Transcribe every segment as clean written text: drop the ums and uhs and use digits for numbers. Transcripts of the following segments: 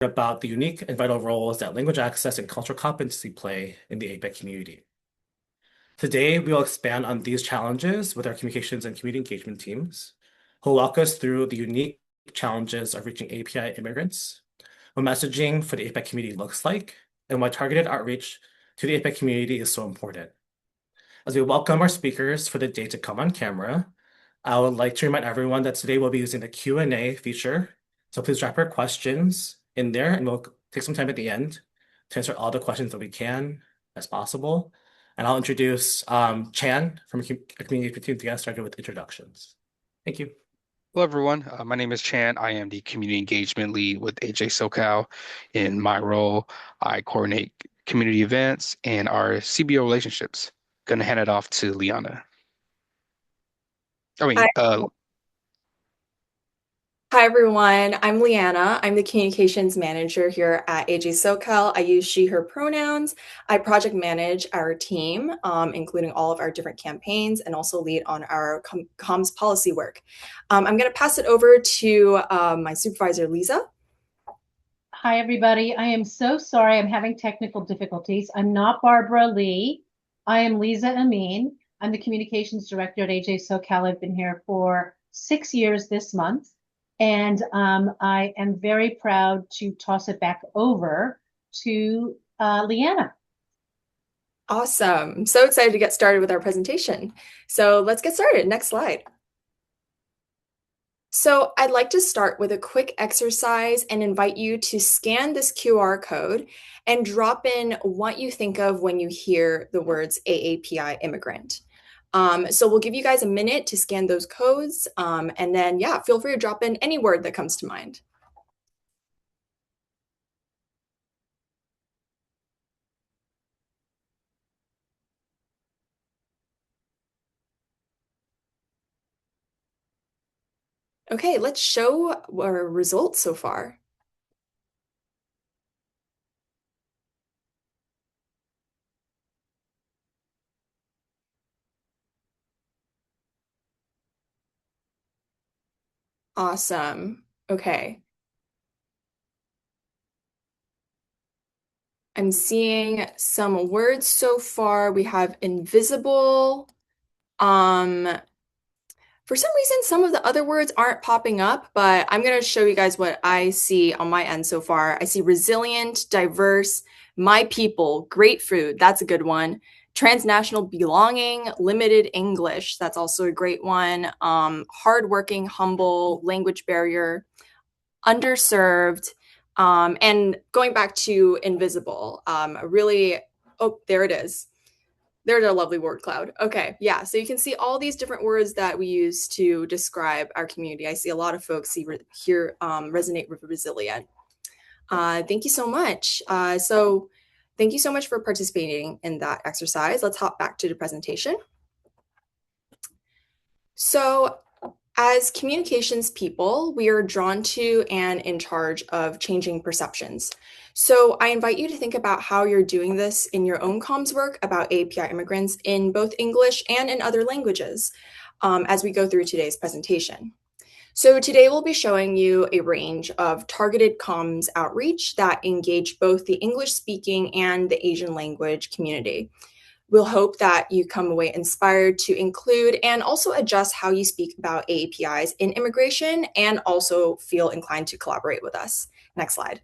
about the unique and vital roles that language access and cultural competency play in the APEC community. Today, we will expand on these challenges with our communications and community engagement teams, who will walk us through the unique challenges of reaching API immigrants, what messaging for the APEC community looks like, and why targeted outreach to the APEC community is so important. As we welcome our speakers for the day to come on camera, I would like to remind everyone that today we'll be using the Q&A feature. So please drop your questions in there and we'll take some time at the end to answer all the questions that we can as possible. And I'll introduce Chan from a community team to get started with introductions. Thank you. Hello, everyone. My name is Chan. I am the community engagement lead with AJSOCAL. In my role, I coordinate community events and our CBO relationships. Gonna hand it off to Liana. I mean, Hi, hi everyone. I'm Liana. I'm the communications manager here at AJSOCAL. I use she, her pronouns. I project manage our team, including all of our different campaigns, and also lead on our comms policy work. I'm going to pass it over to my supervisor, Lisa. Hi, everybody. I am so sorry. I'm having technical difficulties. I'm not Barbara Lee. I am Lisa Amin. I'm the communications director at AJSOCAL. I've been here for 6 years this month. And I am very proud to toss it back over to Liana. Awesome. So excited to get started with our presentation. So let's get started. Next slide. So I'd like to start with a quick exercise and invite you to scan this QR code and drop in what you think of when you hear the words AAPI immigrant. So we'll give you guys a minute to scan those codes, and then, yeah, feel free to drop in any word that comes to mind. Okay, let's show our results so far. Awesome. Okay. I'm seeing some words so far. We have invisible. For some reason, some of the other words aren't popping up, but I'm going to show you guys what I see on my end so far. I see resilient, diverse, my people, great food. That's a good one. Transnational belonging, limited English. That's also a great one. Hardworking, humble, language barrier, underserved, and going back to invisible, really, oh, there it is. There's a lovely word cloud. Okay, yeah, so you can see all these different words that we use to describe our community. I see a lot of folks here resonate with resilient. Thank you so much. Thank you so much for participating in that exercise. Let's hop back to the presentation. So as communications people, we are drawn to and in charge of changing perceptions. So I invite you to think about how you're doing this in your own comms work about API immigrants in both English and in other languages as we go through today's presentation. So today we'll be showing you a range of targeted comms outreach that engage both the English speaking and the Asian language community. We'll hope that you come away inspired to include and also adjust how you speak about AAPIs in immigration and also feel inclined to collaborate with us. Next slide.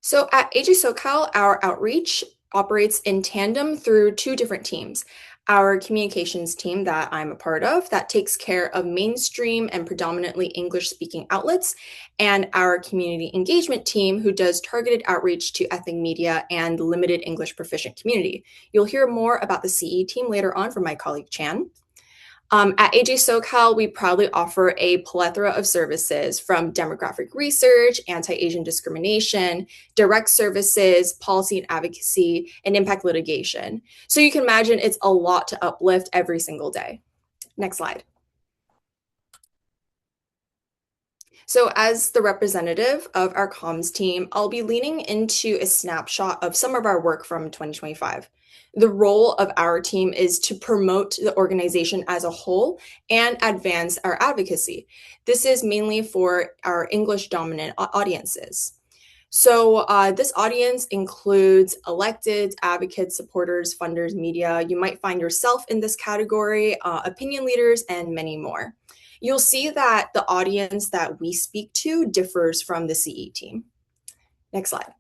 So at AJSOCAL, our outreach operates in tandem through two different teams. Our communications team that I'm a part of that takes care of mainstream and predominantly English-speaking outlets, and our community engagement team who does targeted outreach to ethnic media and limited English proficient community. You'll hear more about the CE team later on from my colleague Chan. At AJSOCAL, we proudly offer a plethora of services from demographic research, anti-Asian discrimination, direct services, policy and advocacy, and impact litigation. So you can imagine it's a lot to uplift every single day. Next slide. So as the representative of our comms team, I'll be leaning into a snapshot of some of our work from 2025. The role of our team is to promote the organization as a whole and advance our advocacy. This is mainly for our English dominant audiences. So this audience includes electeds, advocates, supporters, funders, media. You might find yourself in this category, opinion leaders, and many more. You'll see that the audience that we speak to differs from the CE team. Next slide.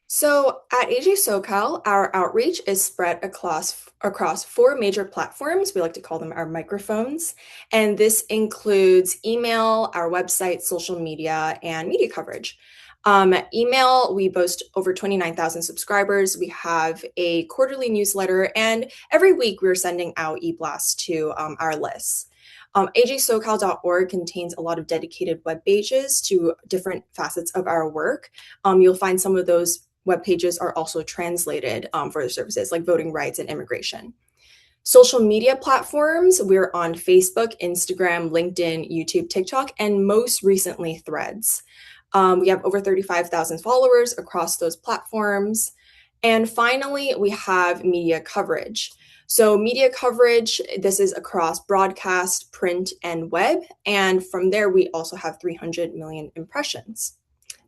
So at AJSOCAL, our outreach is spread across four major platforms. We like to call them our microphones. And this includes email, our website, social media, and media coverage. Email, we boast over 29,000 subscribers. We have a quarterly newsletter, and every week we're sending out e-blasts to our lists. AJSOCAL.org contains a lot of dedicated web pages to different facets of our work. You'll find some of those web pages are also translated for the services like voting rights and immigration. Social media platforms, we're on Facebook, Instagram, LinkedIn, YouTube, TikTok, and most recently Threads. We have over 35,000 followers across those platforms. And finally, we have media coverage. So media coverage, this is across broadcast, print, and web. And from there, we also have 300 million impressions.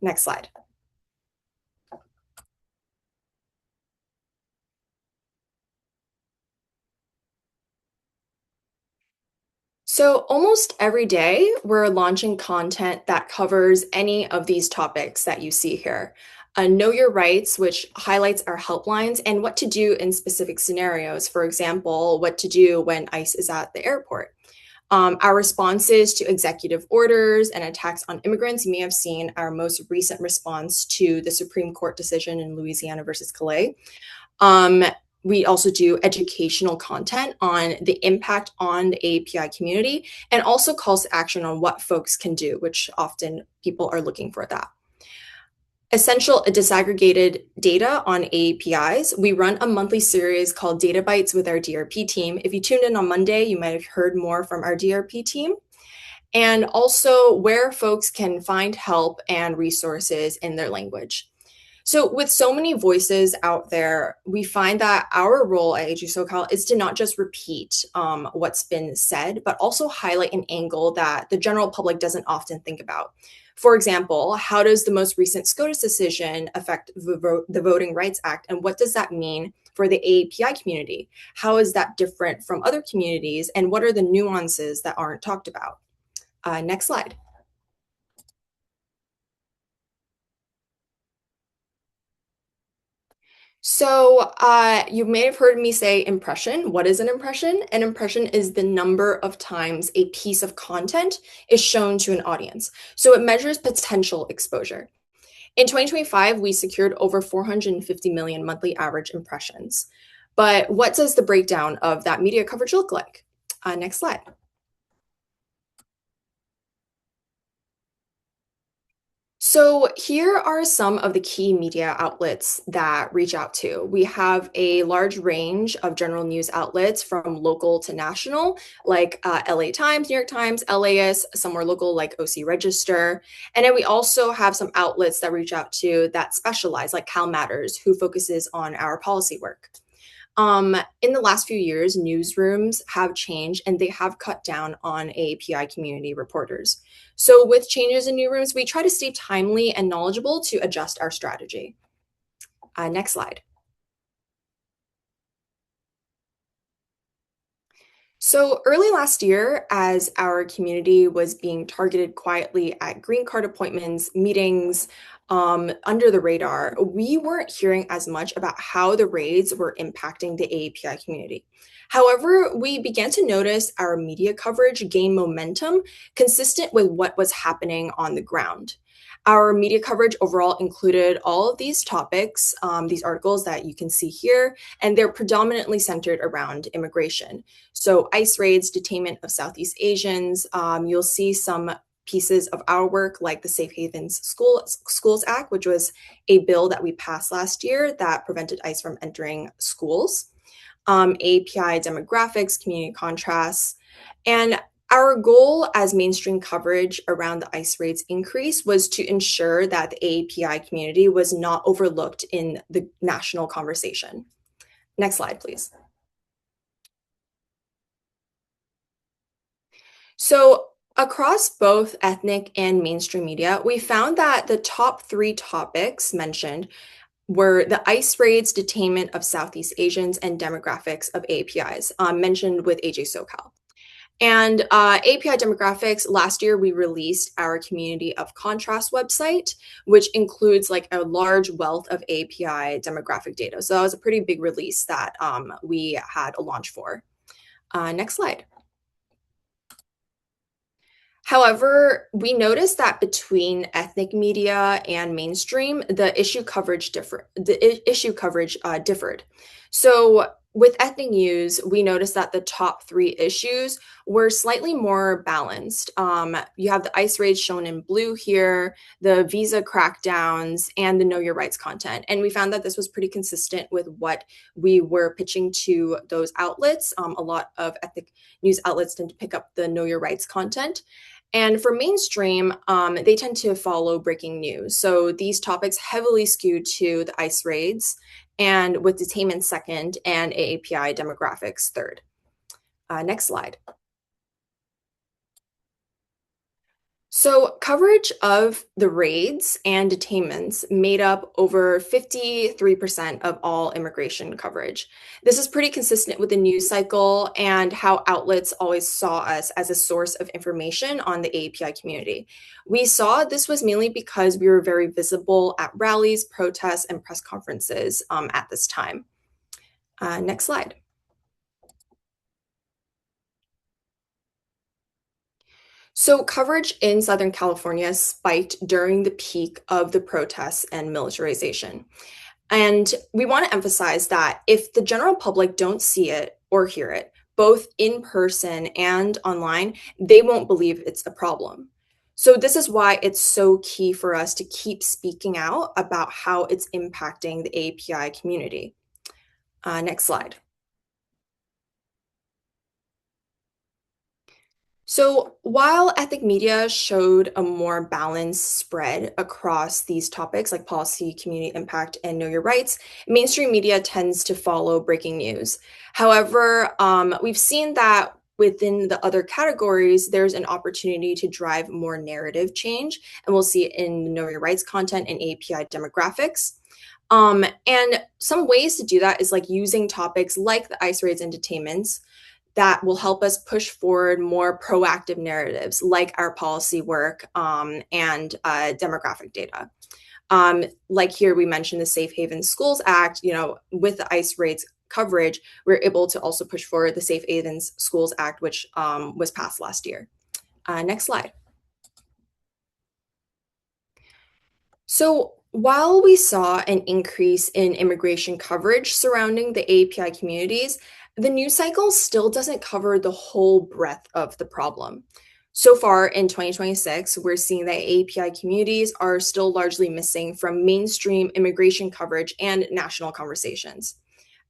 Next slide. So almost every day, we're launching content that covers any of these topics that you see here. Know Your Rights, which highlights our helplines and what to do in specific scenarios. For example, what to do when ICE is at the airport. Our responses to executive orders and attacks on immigrants. You may have seen our most recent response to the Supreme Court decision in Louisiana versus Calais. We also do educational content on the impact on the AAPI community and also calls to action on what folks can do, which often people are looking for that. Essential disaggregated data on AAPIs. We run a monthly series called Data Bites with our DRP team. If you tuned in on Monday, you might have heard more from our DRP team. And also where folks can find help and resources in their language. So with so many voices out there, we find that our role at AJSOCAL is to not just repeat what's been said, but also highlight an angle that the general public doesn't often think about. For example, how does the most recent SCOTUS decision affect the Voting Rights Act, and what does that mean for the AAPI community? How is that different from other communities, and what are the nuances that aren't talked about? Next slide. So you may have heard me say impression. What is an impression? An impression is the number of times a piece of content is shown to an audience. So it measures potential exposure. In 2025, we secured over 450 million monthly average impressions. But what does the breakdown of that media coverage look like? Next slide. So here are some of the key media outlets that reach out to. We have a large range of general news outlets from local to national, like LA Times, New York Times, LAist, some more local like OC Register. And then we also have some outlets that reach out to that specialize, like Cal Matters, who focuses on our policy work. In the last few years, newsrooms have changed and they have cut down on AAPI community reporters. So with changes in newsrooms, we try to stay timely and knowledgeable to adjust our strategy. Next slide. So early last year, as our community was being targeted quietly at green card appointments, meetings, under the radar, we weren't hearing as much about how the raids were impacting the AAPI community. However, we began to notice our media coverage gain momentum consistent with what was happening on the ground. Our media coverage overall included all of these topics, these articles that you can see here, and they're predominantly centered around immigration. So ICE raids, detainment of Southeast Asians. You'll see some pieces of our work like the Safe Havens Schools Act, which was a bill that we passed last year that prevented ICE from entering schools. API demographics, community contrasts. And our goal as mainstream coverage around the ICE rates increase was to ensure that the AAPI community was not overlooked in the national conversation. Next slide, please. So across both ethnic and mainstream media, we found that the top 3 topics mentioned were the ICE raids, detainment of Southeast Asians, and demographics of APIs, mentioned with AJSOCAL. And API demographics, last year we released our Community of Contrast website, which includes like a large wealth of API demographic data. So that was a pretty big release that we had a launch for. Next slide. However, we noticed that between ethnic media and mainstream, the issue coverage differed. So with ethnic news, we noticed that the top 3 issues were slightly more balanced. You have the ICE raids shown in blue here, the visa crackdowns, and the Know Your Rights content. And we found that this was pretty consistent with what we were pitching to those outlets. A lot of ethnic news outlets tend to pick up the Know Your Rights content. And for mainstream, they tend to follow breaking news. So these topics heavily skew to the ICE raids, and with detainment second and AAPI demographics third. Next slide. So coverage of the raids and detainments made up over 53% of all immigration coverage. This is pretty consistent with the news cycle and how outlets always saw us as a source of information on the AAPI community. We saw this was mainly because we were very visible at rallies, protests, and press conferences at this time. Next slide. So coverage in Southern California spiked during the peak of the protests and militarization. And we want to emphasize that if the general public don't see it or hear it, both in person and online, they won't believe it's a problem. So this is why it's so key for us to keep speaking out about how it's impacting the API community. Next slide. So while ethnic media showed a more balanced spread across these topics like policy, community impact, and know your rights, mainstream media tends to follow breaking news. However, we've seen that within the other categories, there's an opportunity to drive more narrative change, and we'll see it in know your rights content and API demographics. And some ways to do that is like using topics like the ICE raids and detainments that will help us push forward more proactive narratives like our policy work and demographic data. Like here, we mentioned the Safe Haven Schools Act, with the ICE raids coverage, we're able to also push forward the Safe Havens Schools Act, which was passed last year. Next slide. So while we saw an increase in immigration coverage surrounding the API communities, the news cycle still doesn't cover the whole breadth of the problem. So far in 2026, we're seeing that API communities are still largely missing from mainstream immigration coverage and national conversations.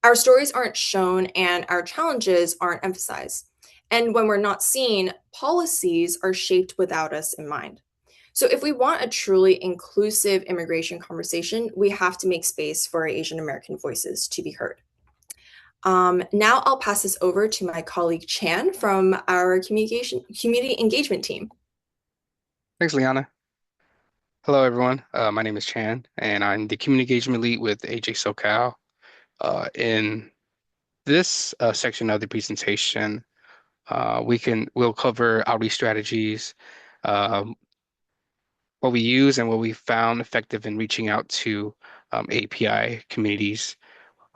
Our stories aren't shown and our challenges aren't emphasized. And when we're not seen, policies are shaped without us in mind. So if we want a truly inclusive immigration conversation, we have to make space for Asian American voices to be heard. Now I'll pass this over to my colleague Chan from our community engagement team. Thanks, Liana. Hello, everyone. My name is Chan, and I'm the community engagement lead with AJSOCAL. In this section of the presentation, we'll cover outreach strategies, what we use and what we found effective in reaching out to API communities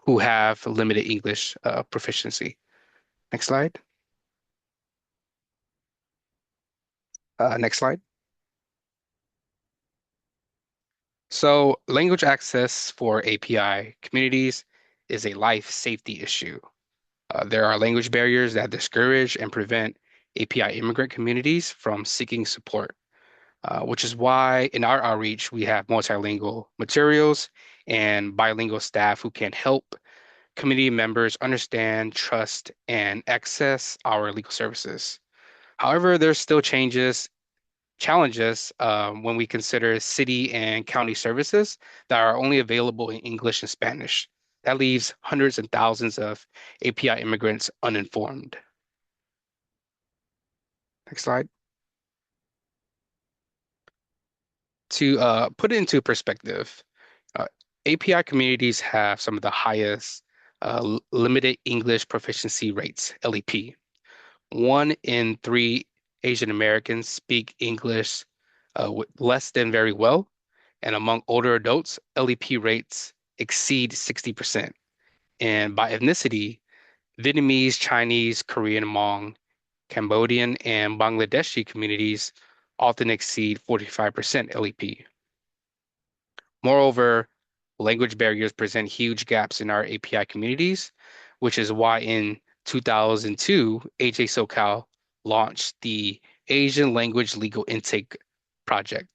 who have limited English proficiency. Next slide. Next slide. So language access for API communities is a life safety issue. There are language barriers that discourage and prevent API immigrant communities from seeking support, which is why in our outreach, we have multilingual materials and bilingual staff who can help community members understand, trust, and access our legal services. However, there's still challenges when we consider city and county services that are only available in English and Spanish. That leaves hundreds and thousands of API immigrants uninformed. Next slide. To put it into perspective, uh, API communities have some of the highest limited English proficiency rates, LEP. 1 in 3 Asian Americans speak English less than very well, and among older adults, LEP rates exceed 60%. And by ethnicity, Vietnamese, Chinese, Korean, Hmong, Cambodian, and Bangladeshi communities often exceed 45% LEP. Moreover, language barriers present huge gaps in our API communities, which is why in 2002, AJSOCAL launched the Asian Language Legal Intake Project,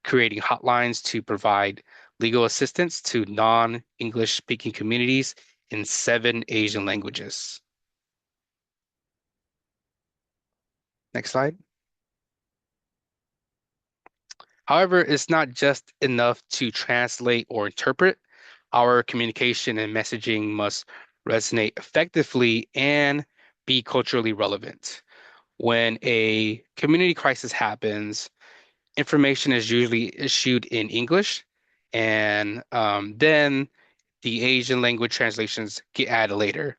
creating hotlines to provide legal assistance to non-English speaking communities in 7 Asian languages. Next slide. However, it's not just enough to translate or interpret. Our communication and messaging must resonate effectively and be culturally relevant. When a community crisis happens, information is usually issued in English, and then the Asian language translations get added later.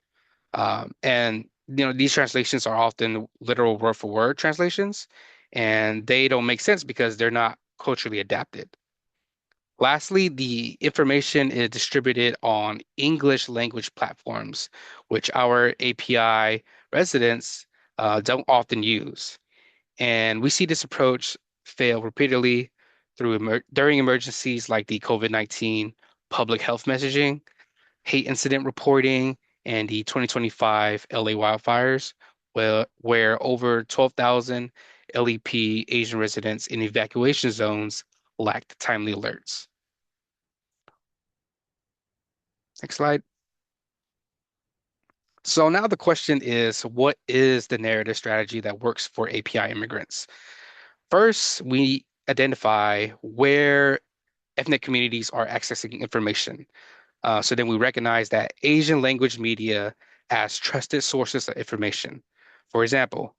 And these translations are often literal word for word translations, and they don't make sense because they're not culturally adapted. Lastly, the information is distributed on English language platforms, which our API residents don't often use. And we see this approach fail repeatedly during emergencies like the COVID-19 public health messaging, hate incident reporting, and the 2025 LA wildfires, where over 12,000 LEP Asian residents in evacuation zones lacked timely alerts. Next slide. So now the question is, what is the narrative strategy that works for API immigrants? First, we identify where ethnic communities are accessing information. So then we recognize that Asian language media as trusted sources of information. For example,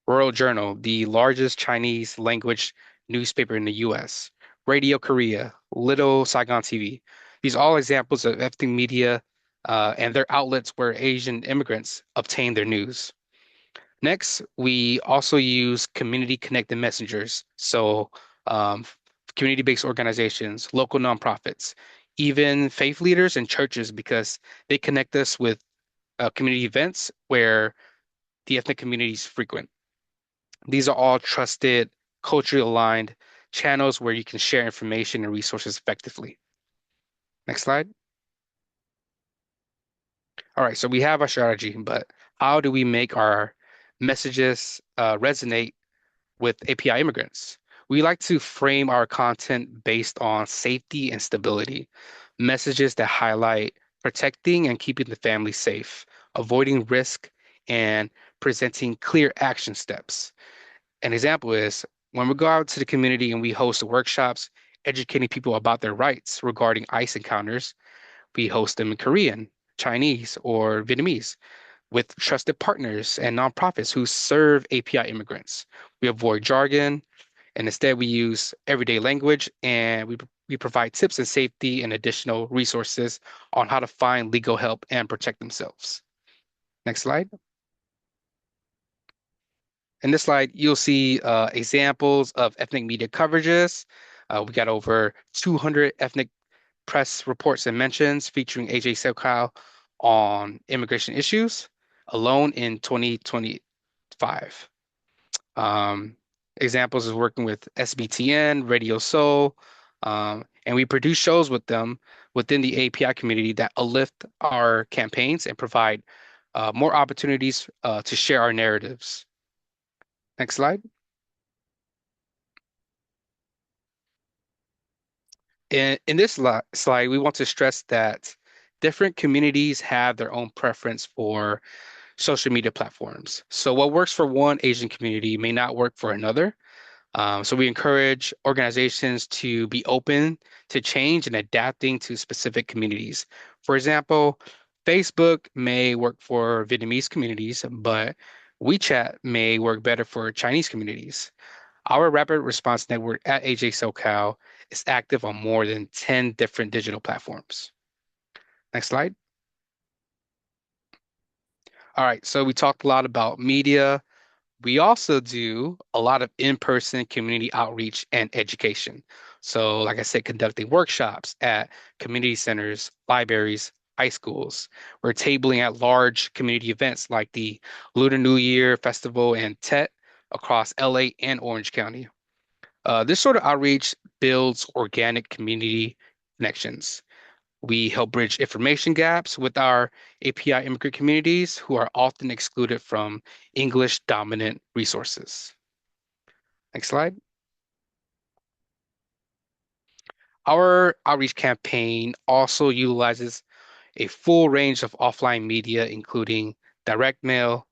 World Journal, the largest Chinese language newspaper in the US, Radio Korea, Little Saigon TV. These are all examples of ethnic media and their outlets where Asian immigrants obtain their news. Next, we also use community connected messengers. So, um, community-based organizations, local nonprofits, even faith leaders and churches, because they connect us with community events where the ethnic communities frequent. These are all trusted, culturally aligned channels where you can share information and resources effectively. Next slide. All right, so we have our strategy, but how do we make our messages resonate with API immigrants? We like to frame our content based on safety and stability, messages that highlight protecting and keeping the family safe, avoiding risk, and presenting clear action steps. An example is when we go out to the community and we host workshops educating people about their rights regarding ICE encounters, we host them in Korean, Chinese, or Vietnamese with trusted partners and nonprofits who serve API immigrants. We avoid jargon and instead we use everyday language, and we provide tips and safety and additional resources on how to find legal help and protect themselves. Next slide. In this slide, you'll see examples of ethnic media coverages. We got over 200 ethnic press reports and mentions featuring AJSOCAL on immigration issues alone in 2025. Examples is working with SBTN, Radio Soul, and we produce shows with them within the API community that uplift our campaigns and provide more opportunities to share our narratives. Next slide. In this slide, we want to stress that different communities have their own preference for social media platforms. So what works for one Asian community may not work for another. So we encourage organizations to be open to change and adapting to specific communities. For example, Facebook may work for Vietnamese communities, but WeChat may work better for Chinese communities. Our rapid response network at AJSOCAL is active on more than 10 different digital platforms. Next slide. All right, so we talked a lot about media. We also do a lot of in-person community outreach and education. So, like I said, conducting workshops at community centers, libraries, high schools. We're tabling at large community events like the Lunar New Year Festival and Tet across LA and Orange County. This sort of outreach builds organic community connections. We help bridge information gaps with our API immigrant communities who are often excluded from English dominant resources. Next slide. Our outreach campaign also utilizes a full range of offline media, including direct mail,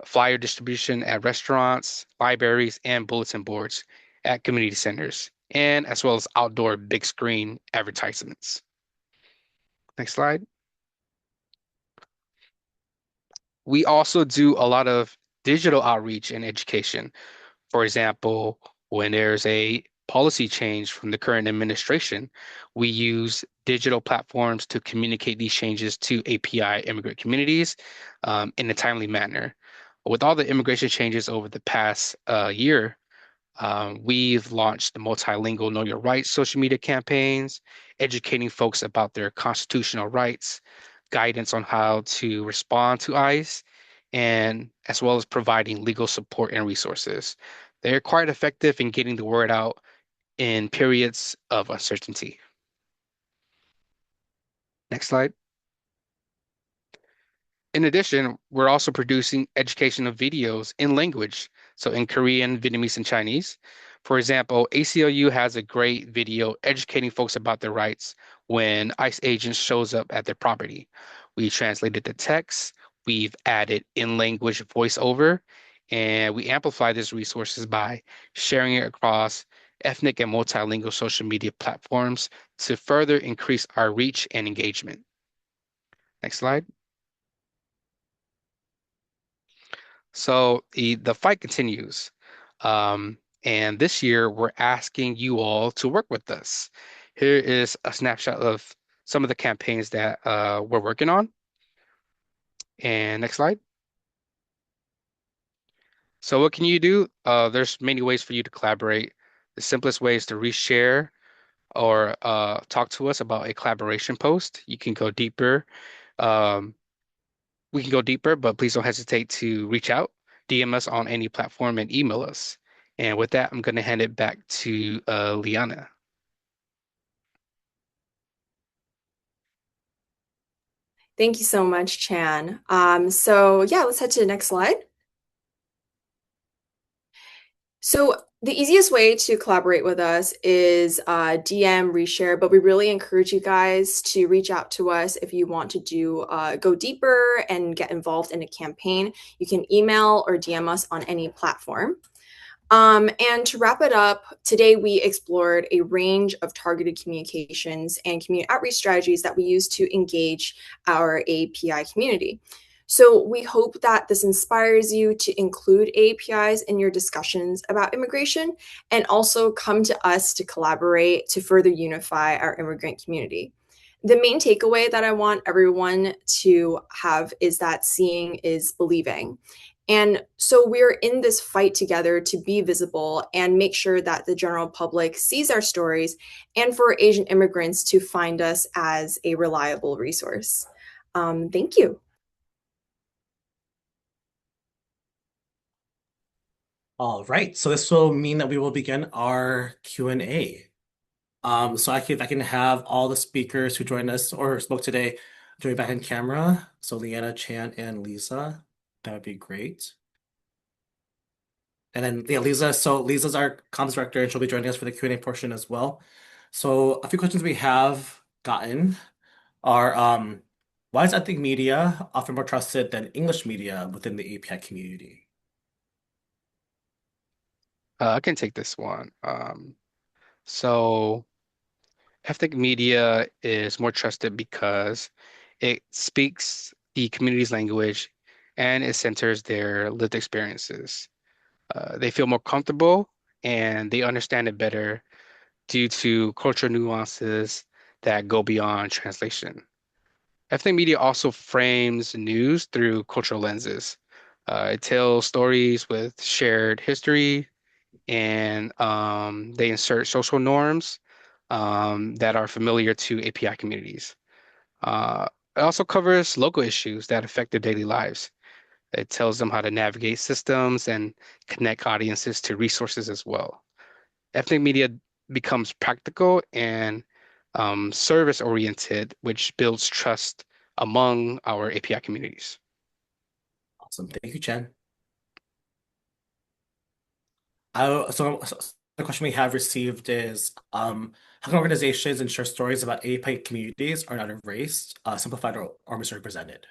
flyer distribution at restaurants, libraries, and bulletin boards at community centers, and as well as outdoor big screen advertisements. Next slide. We also do a lot of digital outreach and education. For example, when there's a policy change from the current administration, we use digital platforms to communicate these changes to API immigrant communities in a timely manner. With all the immigration changes over the past year, we've launched the multilingual Know Your Rights social media campaigns, educating folks about their constitutional rights, guidance on how to respond to ICE, and as well as providing legal support and resources. They're quite effective in getting the word out in periods of uncertainty. Next slide. In addition, we're also producing educational videos in language, so in Korean, Vietnamese, and Chinese. For example, ACLU has a great video educating folks about their rights when ICE agents shows up at their property. We translated the text, we've added in-language voiceover, and we amplify these resources by sharing it across ethnic and multilingual social media platforms to further increase our reach and engagement. Next slide. So the fight continues. And this year, we're asking you all to work with us. Here is a snapshot of some of the campaigns that we're working on. And next slide. So what can you do? There's many ways for you to collaborate. The simplest way is to reshare or talk to us about a collaboration post. You can go deeper. Um, we can go deeper, but please don't hesitate to reach out, DM us on any platform, and email us. And with that, I'm going to hand it back to Liana. Thank you so much, Chan. So yeah, let's head to the next slide. So the easiest way to collaborate with us is DM, reshare, but we really encourage you guys to reach out to us if you want to go deeper and get involved in a campaign. You can email or DM us on any platform. And to wrap it up, today we explored a range of targeted communications and community outreach strategies that we use to engage our API community. So we hope that this inspires you to include APIs in your discussions about immigration and also come to us to collaborate to further unify our immigrant community. The main takeaway that I want everyone to have is that seeing is believing. And so we're in this fight together to be visible and make sure that the general public sees our stories and for Asian immigrants to find us as a reliable resource. Thank you. All right, so this will mean that we will begin our Q&A. So if I can have all the speakers who joined us or spoke today join back in camera. So Liana, Chan, and Lisa, that would be great. And then yeah, Lisa's our comms director, and she'll be joining us for the Q&A portion as well. So a few questions we have gotten are why is ethnic media often more trusted than English media within the API community? I can take this one. So ethnic media is more trusted because it speaks the community's language and it centers their lived experiences. They feel more comfortable and they understand it better due to cultural nuances that go beyond translation. Ethnic media also frames news through cultural lenses. It tells stories with shared history, and they insert social norms that are familiar to API communities. Uh, it also covers local issues that affect their daily lives. It tells them how to navigate systems and connect audiences to resources as well. Ethnic media becomes practical and service oriented, which builds trust among our API communities. Awesome. Thank you, Chen. So the question we have received is, how can organizations ensure stories about API communities are not erased, simplified, or misrepresented?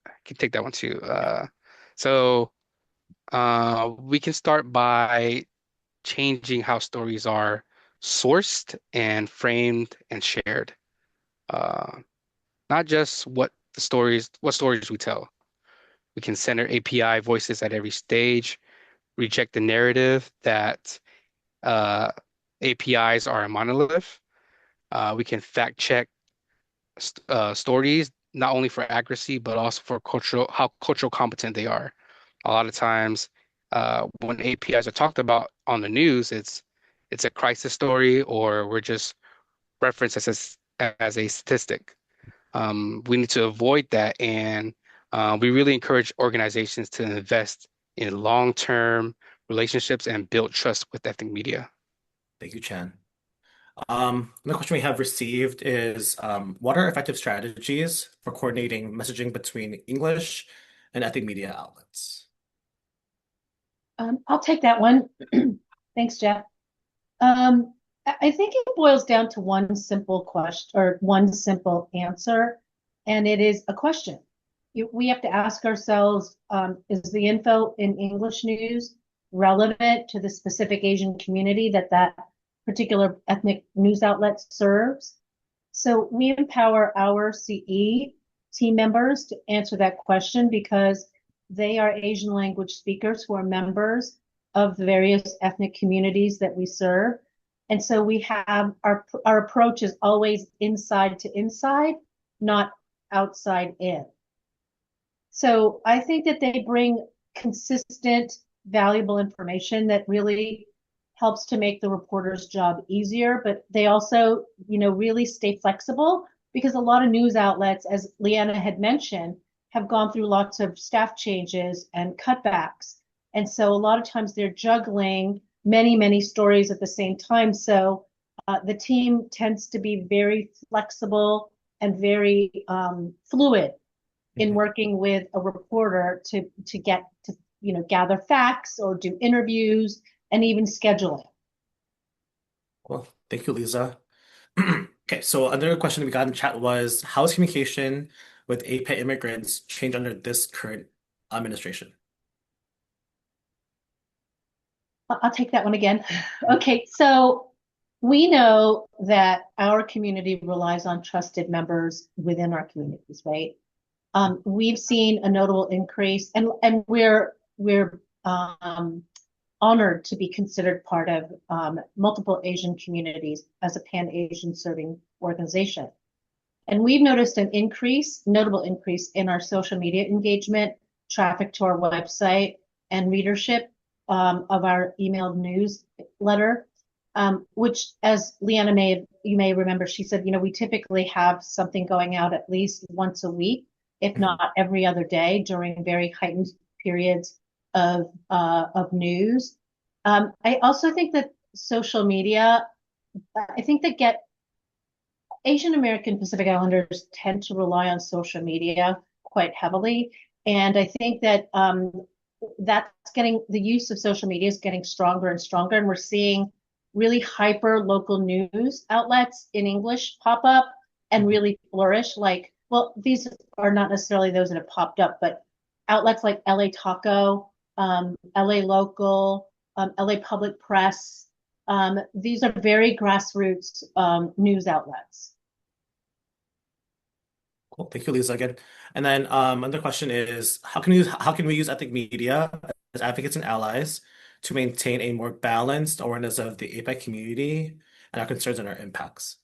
I can take that one too. Yeah. So we can start by changing how stories are sourced and framed and shared. Uh, Not just what stories we tell. We can center API voices at every stage, reject the narrative that uh, APIs are a monolith. We can fact check stories not only for accuracy but also for how cultural competent they are. A lot of times, when APIs are talked about on the news, it's a crisis story or we're just referenced as a statistic. We need to avoid that, and we really encourage organizations to invest in long-term relationships and build trust with ethnic media. Thank you, Chen. The question we have received is, what are effective strategies for coordinating messaging between English and ethnic media outlets? I'll take that one. Thanks, Jeff. I think it boils down to one simple question or one simple answer, and it is a question. We have to ask ourselves, is the info in English news relevant to the specific Asian community that particular ethnic news outlet serves? So we empower our CE team members to answer that question because they are Asian language speakers who are members of the various ethnic communities that we serve. And so we have our approach is always inside to inside, not outside in. So I think that they bring consistent, valuable information that really helps to make the reporter's job easier, but they also, really stay flexible because a lot of news outlets, as Liana had mentioned, have gone through lots of staff changes and cutbacks. And so a lot of times they're juggling many, many stories at the same time. So the team tends to be very flexible and very fluid in working with a reporter to get to gather facts or do interviews and even scheduling. Well, thank you, Lisa. Okay, so another question we got in chat was, how has communication with API immigrants changed under this current administration? I'll take that one again. Okay, so we know that our community relies on trusted members within our communities, right? We've seen a notable increase, and we're honored to be considered part of multiple Asian communities as a pan-Asian serving organization. And we've noticed an notable increase in our social media engagement, traffic to our website, and readership of our emailed newsletter, which, as Liana you may remember, she said, we typically have something going out at least once a week, if not every other day during very heightened periods of news. I also think that social media, I think that Asian American Pacific Islanders tend to rely on social media quite heavily. And I think that the use of social media is getting stronger and stronger. And we're seeing really hyper local news outlets in English pop up and Mhm. really flourish. Like, well, these are not necessarily those that have popped up, but outlets like LA Taco, LA Local, LA Public Press. These are very grassroots news outlets. Cool. Thank you, Lisa, again. And then another question is, how can we use ethnic media as advocates and allies to maintain a more balanced awareness of the APAC community and our concerns and our impacts?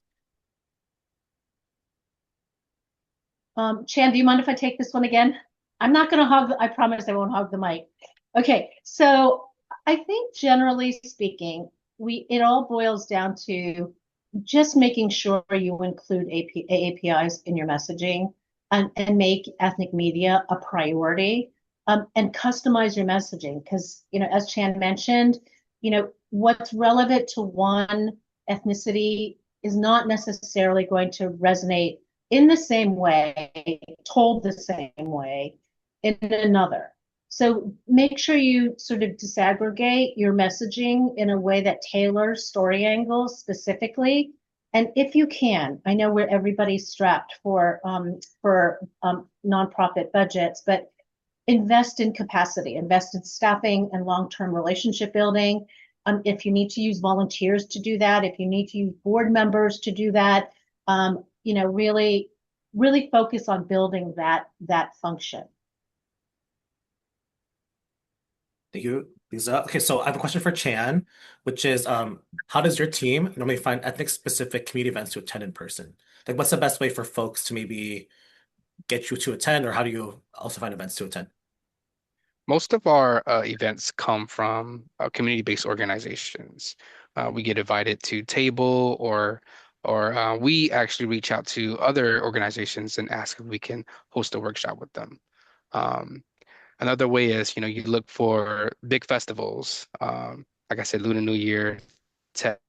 Chan, do you mind if I take this one again? I'm not going to hog, I promise I won't hog the mic. Okay, so I think generally speaking, it all boils down to just making sure you include AAPIs in your messaging and make ethnic media a priority, and customize your messaging. Because, as Chan mentioned, what's relevant to one ethnicity is not necessarily going to resonate in the same way, told the same way in another. So make sure you sort of disaggregate your messaging in a way that tailors story angles specifically. And if you can, I know where everybody's strapped for nonprofit budgets, but invest in capacity, invest in staffing and long-term relationship building. If you need to use volunteers to do that, if you need to use board members to do that, really, really focus on building that function. Thank you, Lisa. Okay, so I have a question for Chan, which is how does your team normally find ethnic specific community events to attend in person? Like, what's the best way for folks to maybe get you to attend, or how do you also find events to attend? Most of our events come from community-based organizations. We get invited to table or we actually reach out to other organizations and ask if we can host a workshop with them. Um, Another way is, you look for big festivals. Like I said, Lunar New Year, Tet,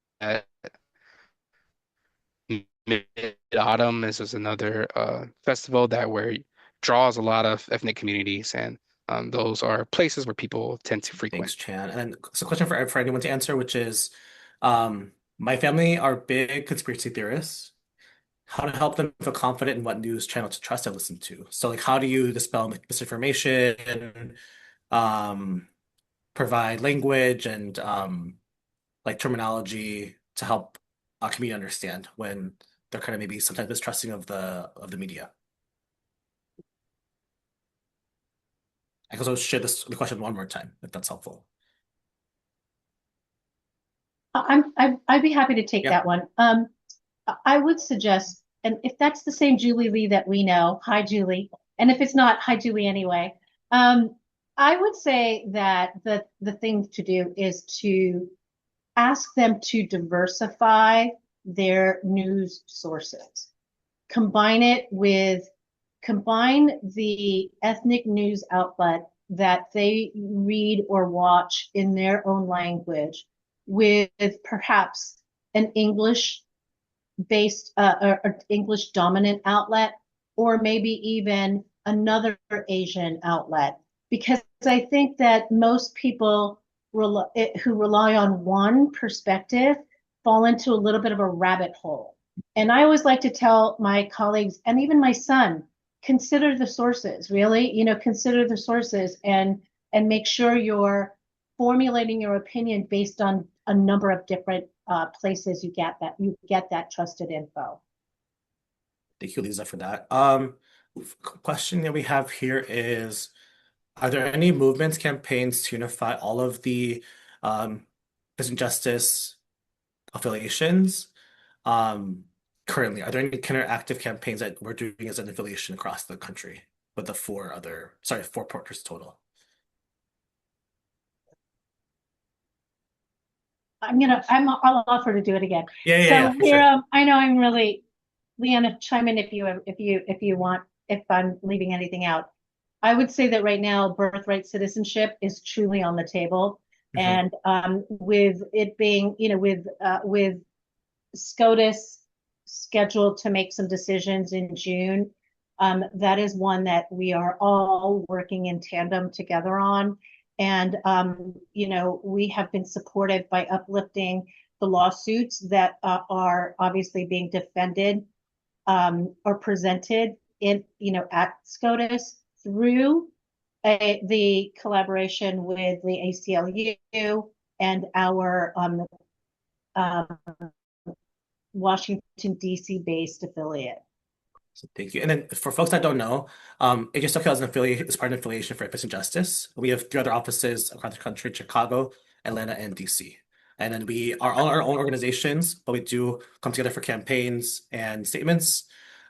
Mid-Autumn is another festival that where draws a lot of ethnic communities, and those are places where people tend to frequent. Thanks, Chan. And then it's a question for anyone to answer, which is my family are big conspiracy theorists. How to help them feel confident in what news channel to trust and listen to. So, like, how do you dispel misinformation, um, provide language and like terminology to help a community understand when they're kind of maybe sometimes mistrusting of the media. I can also share the question one more time if that's helpful. I'd be happy to take Yeah. that one. I would suggest, and if that's the same Julie Lee that we know, hi Julie, and if it's not, hi Julie anyway. I would say that the thing to do is to ask them to diversify their news sources. Combine the ethnic news outlet that they read or watch in their own language with perhaps an English based or English dominant outlet, or maybe even another Asian outlet. Because I think that most people who rely on one perspective fall into a little bit of a rabbit hole. And I always like to tell my colleagues and even my son, consider the sources, really, consider the sources and make sure you're formulating your opinion based on a number of different places you get that trusted info. Thank you, Lisa, for that. Question that we have here is, are there any movements, campaigns to unify all of the um, justice affiliations currently? Are there any kind of active campaigns that we're doing as an affiliation across the country with the four partners total? I'll offer to do it again. Yeah, yeah, yeah, So for here, sure. I know I'm really, Liana, chime in if you want, if I'm leaving anything out. I would say that right now, birthright citizenship is truly on the table, Mhm. and with it being, with SCOTUS scheduled to make some decisions in June, that is one that we are all working in tandem together on. And, we have been supported by uplifting the lawsuits that are obviously being defended or presented in, at SCOTUS through the collaboration with the ACLU and our Washington, D.C. based affiliate. Thank you. And then for folks that don't know, AJSOCAL is part of an affiliation for Peace and Justice. We have 3 other offices across the country: Chicago, Atlanta, and DC. And then we are all our own organizations, but we do come together for campaigns and statements.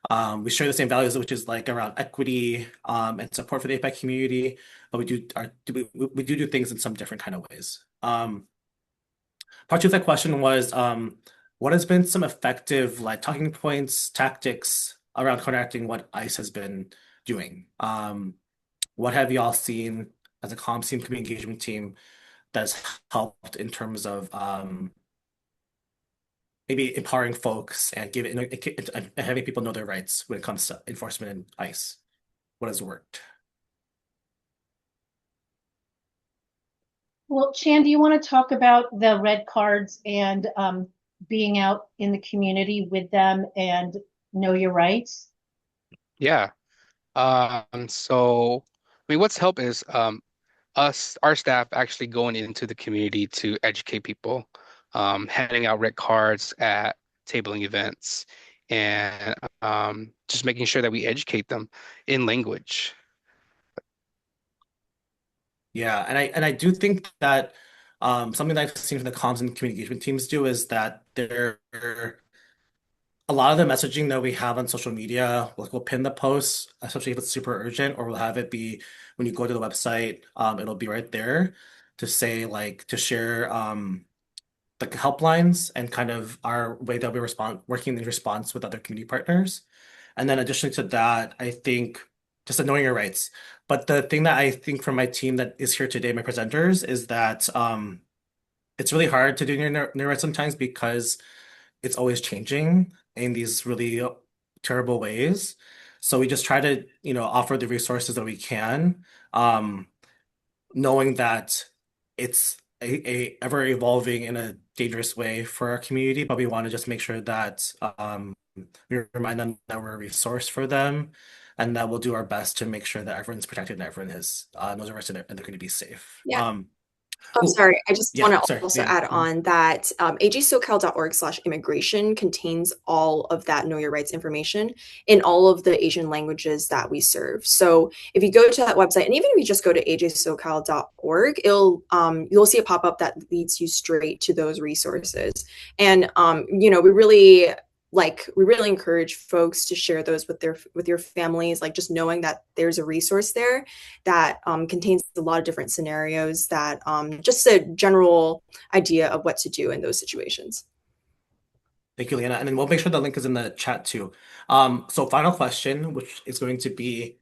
We share the same values, which is like around equity and support for the APAC community, but we do things in some different kind of ways. Part 2 of that question was, what has been some effective like talking points, tactics around counteracting what ICE has been doing? What have y'all seen as a comms team, community engagement team that's helped in terms of maybe empowering folks and having people know their rights when it comes to enforcement and ICE? What has worked? Well, Chan, do you want to talk about the red cards and being out in the community with them and know your rights? Yeah. So, I mean, what's helped is our staff actually going into the community to educate people, handing out red cards at tabling events, and just making sure that we educate them in language. Yeah, and I do think that something that I've seen from the comms and community engagement teams do is that a lot of the messaging that we have on social media, like we'll pin the posts, especially if it's super urgent, or we'll have it be when you go to the website, it'll be right there to say like to share the helplines and kind of our way that we respond, working in response with other community partners. And then additionally to that, I think just knowing your rights. But the thing that I think from my team that is here today, my presenters, is that it's really hard to do your rights sometimes because it's always changing in these really terrible ways. So we just try to, offer the resources that we can, knowing that it's a ever evolving in a dangerous way for our community, but we want to just make sure that we remind them that we're a resource for them and that we'll do our best to make sure that everyone's protected and everyone knows their rights and they're going to be safe. Yeah. Oh, sorry. I just want to also Liana. add on that ajsocal.org/immigration contains all of that Know Your Rights information in all of the Asian languages that we serve. So if you go to that website, and even if you just go to ajsocal.org, you'll see a pop-up that leads you straight to those resources. And we really encourage folks to share those with your families, like just knowing that there's a resource there that contains a lot of different scenarios, that just a general idea of what to do in those situations. Thank you, Liana. And then we'll make sure the link is in the chat too. So final question, which is going to be,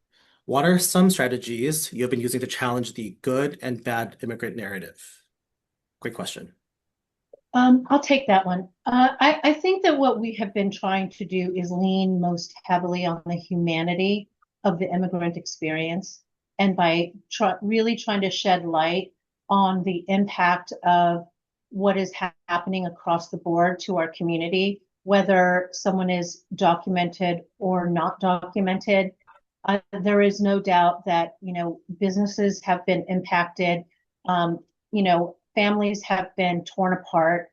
what are some strategies you have been using to challenge the good and bad immigrant narrative? Great question. I'll take that one. I think that what we have been trying to do is lean most heavily on the humanity of the immigrant experience, and by really trying to shed light on the impact of what is happening across the board to our community, whether someone is documented or not documented. There is no doubt that, businesses have been impacted. Families have been torn apart.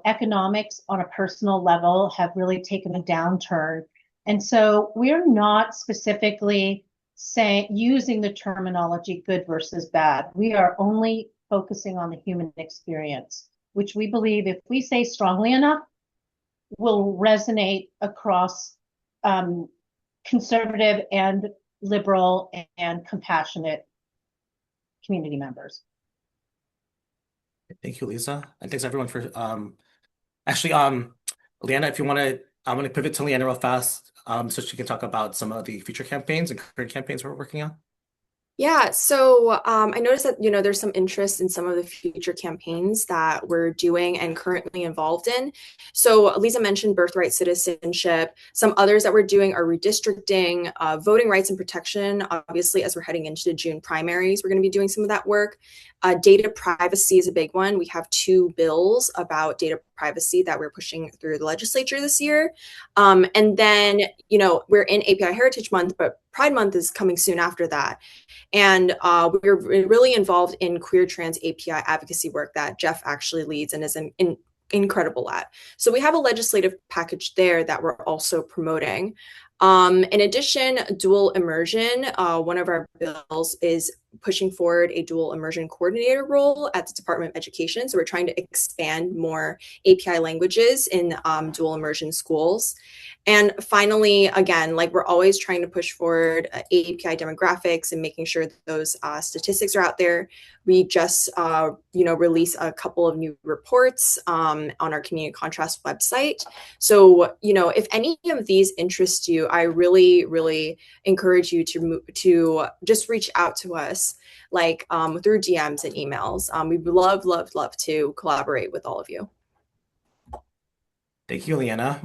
Economics on a personal level have really taken a downturn. And so we're not specifically using the terminology good versus bad. We are only focusing on the human experience, which we believe, if we say strongly enough, will resonate across conservative and liberal and compassionate community members. Thank you, Lisa. And thanks everyone for actually Liana, if you want to, I'm going to pivot to Liana real fast so she can talk about some of the future campaigns and current campaigns we're working on. Yeah, so I noticed that there's some interest in some of the future campaigns that we're doing and currently involved in. So Lisa mentioned birthright citizenship. Some others that we're doing are redistricting, voting rights and protection. Obviously, as we're heading into the June primaries, we're going to be doing some of that work. Data privacy is a big one. We have two bills about data privacy that we're pushing through the legislature this year. And then, we're in API Heritage Month, but Pride Month is coming soon after that. And we're really involved in queer trans API advocacy work that Jeff actually leads and is incredible at. So we have a legislative package there that we're also promoting. In addition, dual immersion, one of our bills is pushing forward a dual immersion coordinator role at the Department of Education. So we're trying to expand more API languages in dual immersion schools. And finally, again, like we're always trying to push forward API demographics and making sure that those statistics are out there. We just, release a couple of new reports on our Community Contrast website. So, if any of these interest you, I really, really encourage you to just reach out to us, like through DMs and emails. We'd love, love, love to collaborate with all of you. Thank you, Liana.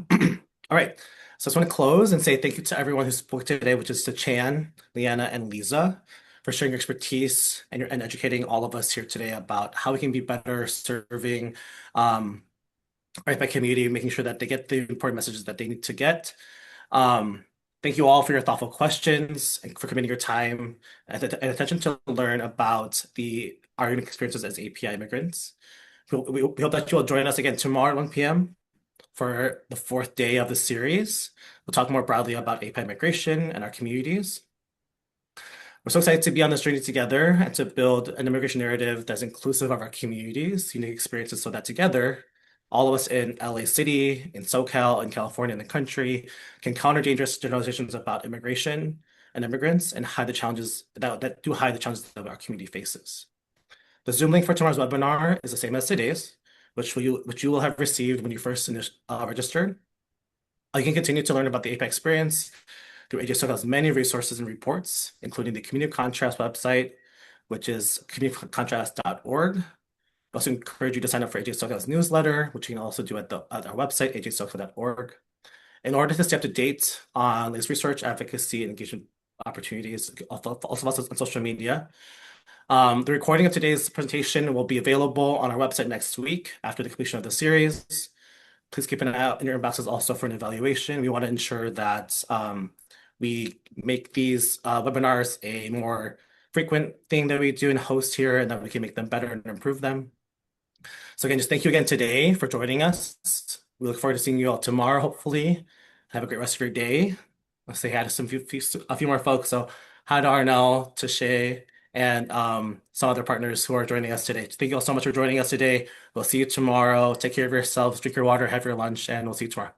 All right. So I just want to close and say thank you to everyone who spoke today, which is to Chan, Liana, and Lisa, for sharing your expertise and educating all of us here today about how we can be better serving our API community, making sure that they get the important messages that they need to get. Thank you all for your thoughtful questions and for committing your time and attention to learn about our unique experiences as API immigrants. We hope that you'll join us again tomorrow at 1 p.m. for the fourth day of the series. We'll talk more broadly about API migration and our communities. We're so excited to be on this journey together and to build an immigration narrative that's inclusive of our communities, unique experiences, so that together, all of us in LA City, in SoCal, in California, in the country, can counter dangerous generalizations about immigration and immigrants and hide the challenges that do hide the challenges that our community faces. The Zoom link for tomorrow's webinar is the same as today's, which you will have received when you first registered. You can continue to learn about the API experience through AJSOCAL's many resources and reports, including the Community Contrast website, which is communitycontrast.org. I also encourage you to sign up for AJSOCAL's newsletter, which you can also do at our website, ajsocal.org. In order to stay up to date on latest research, advocacy, and engagement opportunities, also on social media. The recording of today's presentation will be available on our website next week after the completion of the series. Please keep an eye out in your inboxes also for an evaluation. We want to ensure that we make these webinars a more frequent thing that we do and host here, and that we can make them better and improve them. So again, just thank you again today for joining us. We look forward to seeing you all tomorrow, hopefully. Have a great rest of your day. Let's say hi to a few more folks. So hi to Arnell, to Shay, and some other partners who are joining us today. Thank you all so much for joining us today. We'll see you tomorrow. Take care of yourselves, drink your water, have your lunch, and we'll see you tomorrow.